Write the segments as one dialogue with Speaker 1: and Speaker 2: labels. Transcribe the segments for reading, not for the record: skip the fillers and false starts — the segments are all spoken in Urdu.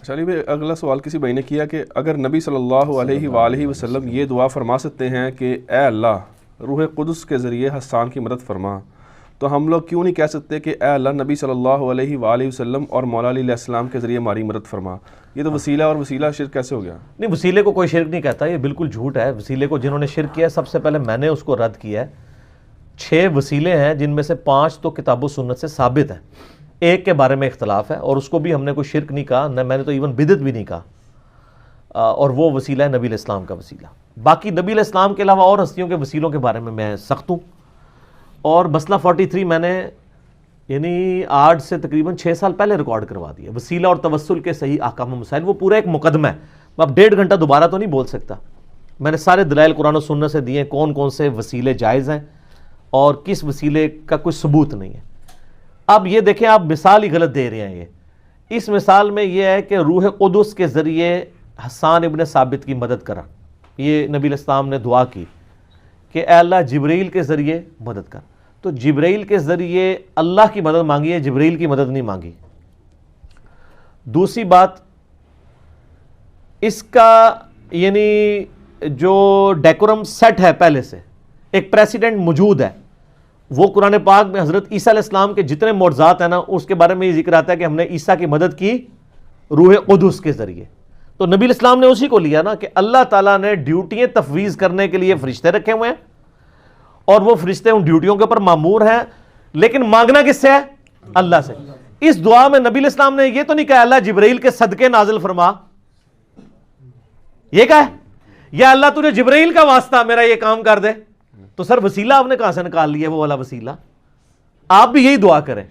Speaker 1: چلیے بھائی اگلا سوال کسی بھائی نے کیا کہ اگر نبی صلی اللہ علیہ وآلہ وسلم یہ دعا فرما سکتے ہیں کہ اے اللہ روح قدس کے ذریعے حسان کی مدد فرما، تو ہم لوگ کیوں نہیں کہہ سکتے کہ اے اللہ نبی صلی اللہ علیہ وآلہ وسلم اور مولا علی علیہ السلام کے ذریعے ہماری مدد فرما؟ یہ تو وسیلہ اور وسیلہ شرک کیسے ہو گیا؟
Speaker 2: نہیں، وسیلے کو کوئی شرک نہیں کہتا، یہ بالکل جھوٹ ہے۔ وسیلے کو جنہوں نے شرک کیا ہے سب سے پہلے میں نے اس کو رد کیا ہے۔ 6 وسیلے ہیں جن میں سے 5 تو کتاب و سنت سے ثابت ہیں، ایک کے بارے میں اختلاف ہے اور اس کو بھی ہم نے کوئی شرک نہیں کہا، نہ میں نے تو ایون بدعت بھی نہیں کہا، اور وہ وسیلہ ہے نبی علیہ السلام کا وسیلہ۔ باقی نبی علیہ السلام کے علاوہ اور ہستیوں کے وسیلوں کے بارے میں سخت ہوں، اور مسئلہ 43 میں نے یعنی آج سے تقریباً 6 سال پہلے ریکارڈ کروا دیا، وسیلہ اور توسل کے صحیح احکام و مسائل، وہ پورا ایک مقدمہ ہے۔ میں اب 1.5 گھنٹہ دوبارہ تو نہیں بول سکتا، میں نے سارے دلائل قرآن و سنت سے دیے، کون کون سے وسیلے جائز ہیں اور کس وسیلے کا کوئی ثبوت نہیں ہے۔ اب یہ دیکھیں، آپ مثال ہی غلط دے رہے ہیں۔ یہ اس مثال میں یہ ہے کہ روح قدس کے ذریعے حسان ابن ثابت کی مدد کرا، یہ نبی علیہ السلام نے دعا کی کہ اے اللہ جبرائیل کے ذریعے مدد کر، تو جبرائیل کے ذریعے اللہ کی مدد مانگی ہے، جبرائیل کی مدد نہیں مانگی۔ دوسری بات، اس کا یعنی جو ڈیکورم سیٹ ہے پہلے سے، ایک پریسیڈنٹ موجود ہے، وہ قرآن پاک میں حضرت عیسیٰ علیہ السلام کے جتنے معجزات ہیں نا، اس کے بارے میں یہ ذکر آتا ہے کہ ہم نے عیسیٰ کی مدد کی روح قدس کے ذریعے۔ تو نبی علیہ السلام نے اسی کو لیا نا کہ اللہ تعالیٰ نے ڈیوٹیاں تفویض کرنے کے لیے فرشتے رکھے ہوئے ہیں، اور وہ فرشتے ان ڈیوٹیوں کے اوپر مامور ہیں، لیکن مانگنا کس سے ہے؟ اللہ سے۔ اس دعا میں نبی علیہ السلام نے یہ تو نہیں کہا اللہ جبرائیل کے صدقے نازل فرما، یہ کہا ہے یا اللہ تجھے جبرائیل کا واسطہ میرا یہ کام کر دے، تو سر وسیلہ آپ نے کہاں سے نکال لیا؟ وہ والا وسیلہ آپ بھی یہی دعا کریں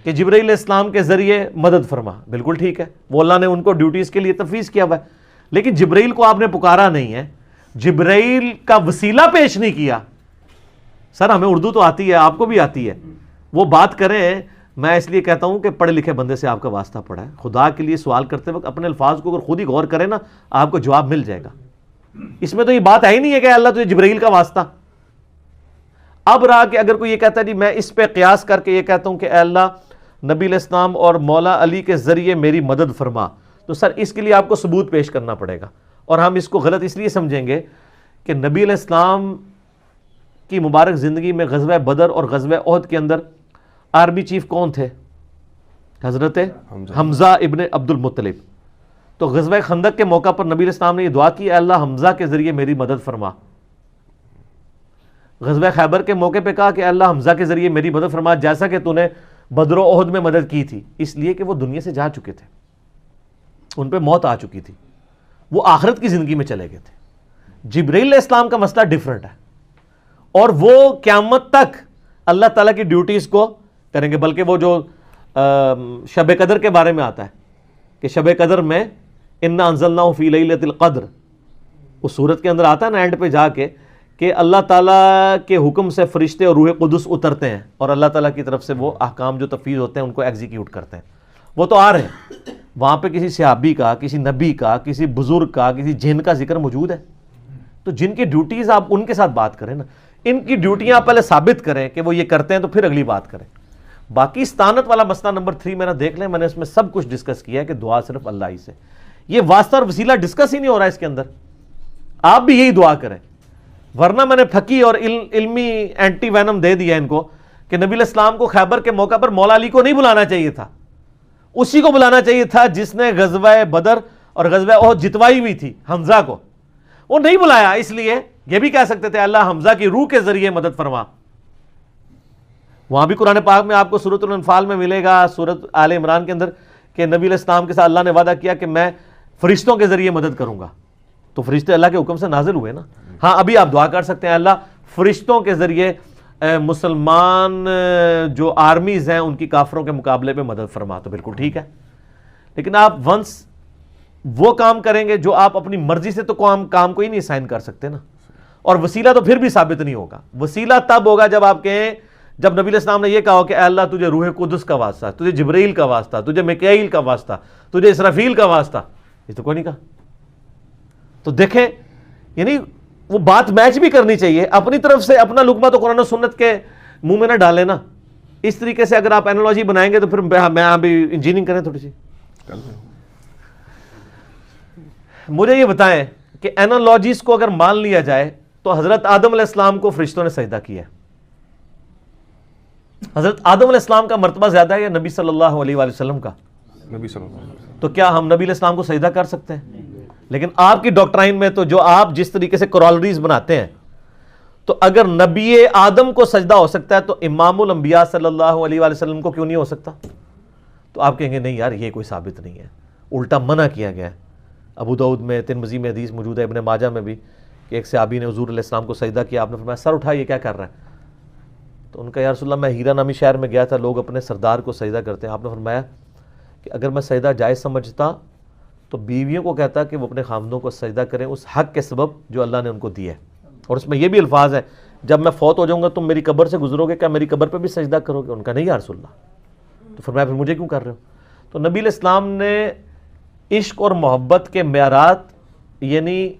Speaker 2: کہ جبرائیل علیہ السلام کے ذریعے مدد فرما، بالکل ٹھیک ہے، وہ اللہ نے ان کو ڈیوٹیز کے لیے تفویض کیا ہوا ہے، لیکن جبرائیل کو آپ نے پکارا نہیں ہے، جبرائیل کا وسیلہ پیش نہیں کیا۔ سر ہمیں اردو تو آتی ہے، آپ کو بھی آتی ہے، وہ بات کریں۔ میں اس لیے کہتا ہوں کہ پڑھے لکھے بندے سے آپ کا واسطہ پڑا ہے، خدا کے لیے سوال کرتے وقت اپنے الفاظ کو اگر خود ہی غور کریں نا، آپ کو جواب مل جائے گا۔ اس میں تو یہ بات ہے ہی نہیں ہے کہ اللہ تجھے جبرائیل کا واسطہ۔ اب رہا کہ اگر کوئی یہ کہتا ہے جی میں اس پہ قیاس کر کے یہ کہتا ہوں کہ اے اللہ نبی علیہ السلام اور مولا علی کے ذریعے میری مدد فرما، تو سر اس کے لیے آپ کو ثبوت پیش کرنا پڑے گا، اور ہم اس کو غلط اس لیے سمجھیں گے کہ نبی علیہ السلام کی مبارک زندگی میں غزوہ بدر اور غزوہ احد کے اندر آرمی چیف کون تھے؟ حضرت حمزہ ابن عبد المطلب۔ تو غزوہ خندق کے موقع پر نبی علیہ السلام نے یہ دعا کی اے اللہ حمزہ کے ذریعے میری مدد فرما۔ غزوہ خیبر کے موقع پہ کہا کہ اے اللہ حمزہ کے ذریعے میری مدد فرما، جیسا کہ تو نے بدر و احد میں مدد کی تھی، اس لیے کہ وہ دنیا سے جا چکے تھے، ان پہ موت آ چکی تھی، وہ آخرت کی زندگی میں چلے گئے تھے۔ جبرائیل علیہ السلام کا مسئلہ ڈیفرنٹ ہے، اور وہ قیامت تک اللہ تعالیٰ کی ڈیوٹیز کو کریں گے، بلکہ وہ جو شب قدر کے بارے میں آتا ہے کہ شب قدر میں انا انزلناہ فی لیلۃ القدر، اس صورت کے اندر آتا ہے نا اینڈ پہ جا کے کہ اللہ تعالیٰ کے حکم سے فرشتے اور روح قدس اترتے ہیں اور اللہ تعالیٰ کی طرف سے وہ احکام جو تفویض ہوتے ہیں ان کو ایگزیکیوٹ کرتے ہیں۔ وہ تو آ رہے ہیں، وہاں پہ کسی صحابی کا، کسی نبی کا، کسی بزرگ کا، کسی جن کا ذکر موجود ہے، تو جن کی ڈیوٹیز آپ ان کے ساتھ بات کریں نا، ان کی ڈیوٹیاں آپ پہلے ثابت کریں کہ وہ یہ کرتے ہیں تو پھر اگلی بات کریں۔ باقی استعانت والا مسئلہ نمبر 3 میں نے دیکھ لیں، میں نے اس میں سب کچھ ڈسکس کیا ہے کہ دعا صرف اللہ ہی سے، یہ واسطہ اور وسیلہ ڈسکس ہی نہیں ہو رہا ہے اس کے اندر۔ آپ بھی یہی دعا کریں، ورنہ میں نے پھکی اور علمی اینٹی وینم دے دیا ان کو کہ نبی علیہ السلام کو خیبر کے موقع پر مولا علی کو نہیں بلانا چاہیے تھا، اسی کو بلانا چاہیے تھا جس نے غزوہ بدر اور غزوہ احد جتوائی ہوئی تھی، حمزہ کو وہ نہیں بلایا، اس لیے یہ بھی کہہ سکتے تھے اللہ حمزہ کی روح کے ذریعے مدد فرما۔ وہاں بھی قرآن پاک میں آپ کو سورۃ الانفال میں ملے گا، سورۃ آل عمران کے اندر، کہ نبی علیہ السلام کے ساتھ اللہ نے وعدہ کیا کہ میں فرشتوں کے ذریعے مدد کروں گا، تو فرشتے اللہ کے حکم سے نازل ہوئے نا۔ ہاں ابھی آپ دعا کر سکتے ہیں اللہ فرشتوں کے ذریعے مسلمان جو آرمیز ہیں ان کی کافروں کے مقابلے پہ مدد فرما، تو بالکل ٹھیک ہے، لیکن آپ ونس وہ کام کریں گے جو آپ اپنی مرضی سے تو کام کو ہی نہیں سائن کر سکتے نا، اور وسیلہ تو پھر بھی ثابت نہیں ہوگا۔ وسیلہ تب ہوگا جب آپ کہیں، جب نبی علیہ السلام نے یہ کہا ہو کہ اے اللہ تجھے روح قدس کا واسطہ، تجھے جبرائیل کا واسطہ، تجھے میکائیل کا واسطہ، تجھے اسرافیل کا واسطہ، یہ تو کوئی نہیں کہا۔ تو دیکھیں یعنی وہ بات میچ بھی کرنی چاہیے، اپنی طرف سے اپنا لقمہ تو قرآن و سنت کے منہ میں نہ ڈالیں نا۔ اس طریقے سے اگر آپ اینالوجی بنائیں گے تو پھر میں ابھی انجینئرنگ کریں تھوڑی سی مجھے یہ بتائیں کہ اینالوجیز کو اگر مان لیا جائے تو حضرت آدم علیہ السلام کو فرشتوں نے سجدہ کیا ہے. حضرت آدم علیہ السلام کا مرتبہ زیادہ ہے یا نبی صلی اللہ علیہ وآلہ وسلم کا؟
Speaker 1: نبی صلی اللہ علیہ وسلم.
Speaker 2: تو کیا ہم نبی علیہ السلام کو سجدہ کر سکتے ہیں؟ لیکن آپ کی ڈاکٹرائن میں تو جو آپ جس طریقے سے کورالریز بناتے ہیں، تو اگر نبی آدم کو سجدہ ہو سکتا ہے تو امام الانبیاء صلی اللہ علیہ وآلہ وسلم کو کیوں نہیں ہو سکتا؟ تو آپ کہیں گے نہیں یار یہ کوئی ثابت نہیں ہے، الٹا منع کیا گیا ہے. ابو داؤد میں ترمذی میں حدیث موجود ہے، ابن ماجہ میں بھی، کہ ایک صحابی نے حضور علیہ السلام کو سجدہ کیا. آپ نے فرمایا سر اٹھا، یہ کیا کر رہا ہے؟ تو ان کا یا رسول اللہ میں ہیرا نامی شہر میں گیا تھا، لوگ اپنے سردار کو سجدہ کرتے ہیں. آپ نے فرمایا کہ اگر میں سجدہ جائز سمجھتا تو بیویوں کو کہتا کہ وہ اپنے خامدوں کو سجدہ کریں اس حق کے سبب جو اللہ نے ان کو دیا ہے. اور اس میں یہ بھی الفاظ ہے جب میں فوت ہو جاؤں گا تم میری قبر سے گزرو گے، کیا میری قبر پہ بھی سجدہ کرو گے؟ ان کا نہیں یا رسول اللہ. تو فرمایا پھر مجھے کیوں کر رہے ہو؟ تو نبی علیہ السلام نے عشق اور محبت کے معیارات یعنی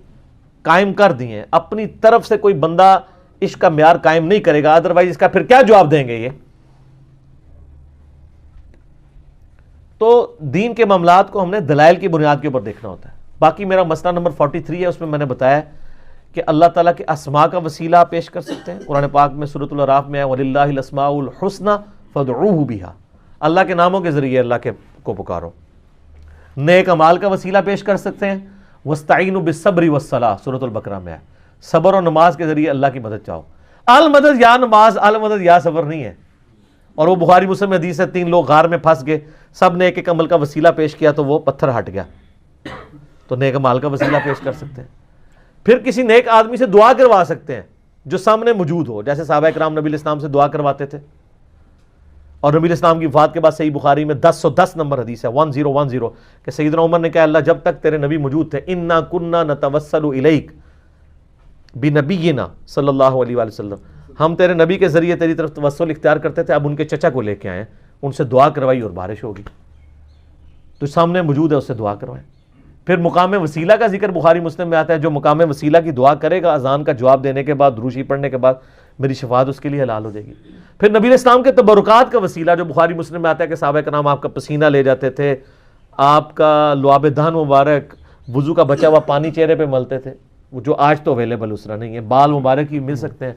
Speaker 2: قائم کر دیے ہیں. اپنی طرف سے کوئی بندہ عشق کا معیار قائم نہیں کرے گا، ادروائز اس کا پھر کیا جواب دیں گے یہ؟ تو دین کے معاملات کو ہم نے دلائل کی بنیاد کے اوپر دیکھنا ہوتا ہے. باقی میرا مسئلہ نمبر 43 ہے، اس میں نے بتایا کہ اللہ تعالیٰ کے اسماء کا وسیلہ آپ پیش کر سکتے ہیں. قرآن پاک میں سورۃ الاعراف میں ہے وَلِلَّهِ الْأَسْمَاءُ الْحُسْنَى فَادْعُوهُ بِهَا، اللہ کے ناموں کے ذریعے اللہ کو پکارو. نیک اعمال کا وسیلہ پیش کر سکتے ہیں، وَاسْتَعِينُوا بِالصَّبْرِ وَالصَّلَاةِ سورۃ البقرہ میں ہے، صبر اور نماز کے ذریعے اللہ کی مدد چاہو. المدد یا نماز، المدد یا صبر نہیں ہے. اور وہ بخاری مسلم میں حدیث ہے 3 لوگ غار میں پھنس گئے، سب نے ایک ایک عمل کا وسیلہ پیش کیا تو وہ پتھر ہٹ گیا. تو نیک اعمال کا وسیلہ پیش کر سکتے ہیں. پھر کسی نیک آدمی سے دعا کروا سکتے ہیں جو سامنے موجود ہو، جیسے صحابہ کرام نبی علیہ السلام سے دعا کرواتے تھے. اور نبی علیہ السلام کی وفات کے بعد صحیح بخاری میں 1010 نمبر حدیث ہے 1010 کہ سیدنا عمر نے کہا اللہ جب تک تیرے نبی موجود تھے انا کننا نتوسل الیک بنبینا صلی اللہ علیہ وآلہ وسلم، ہم تیرے نبی کے ذریعے تیری طرف توسل اختیار کرتے تھے. اب ان کے چچا کو لے کے آئے، ان سے دعا کروائی اور بارش ہوگی. تو سامنے موجود ہے اس سے دعا کروائیں. پھر مقام وسیلہ کا ذکر بخاری مسلم میں آتا ہے، جو مقام وسیلہ کی دعا کرے گا اذان کا جواب دینے کے بعد دروشی پڑھنے کے بعد میری شفاعت اس کے لیے حلال ہو جائے گی. پھر نبی علیہ السلام کے تبرکات کا وسیلہ جو بخاری مسلم میں آتا ہے کہ صحابہ کرام آپ کا پسینہ لے جاتے تھے، آپ کا لعاب دہن مبارک، وضو کا بچا ہوا پانی چہرے پہ ملتے تھے، وہ جو آج تو اویلیبل اس طرح نہیں ہے. بال مبارک ہی مل سکتے ہیں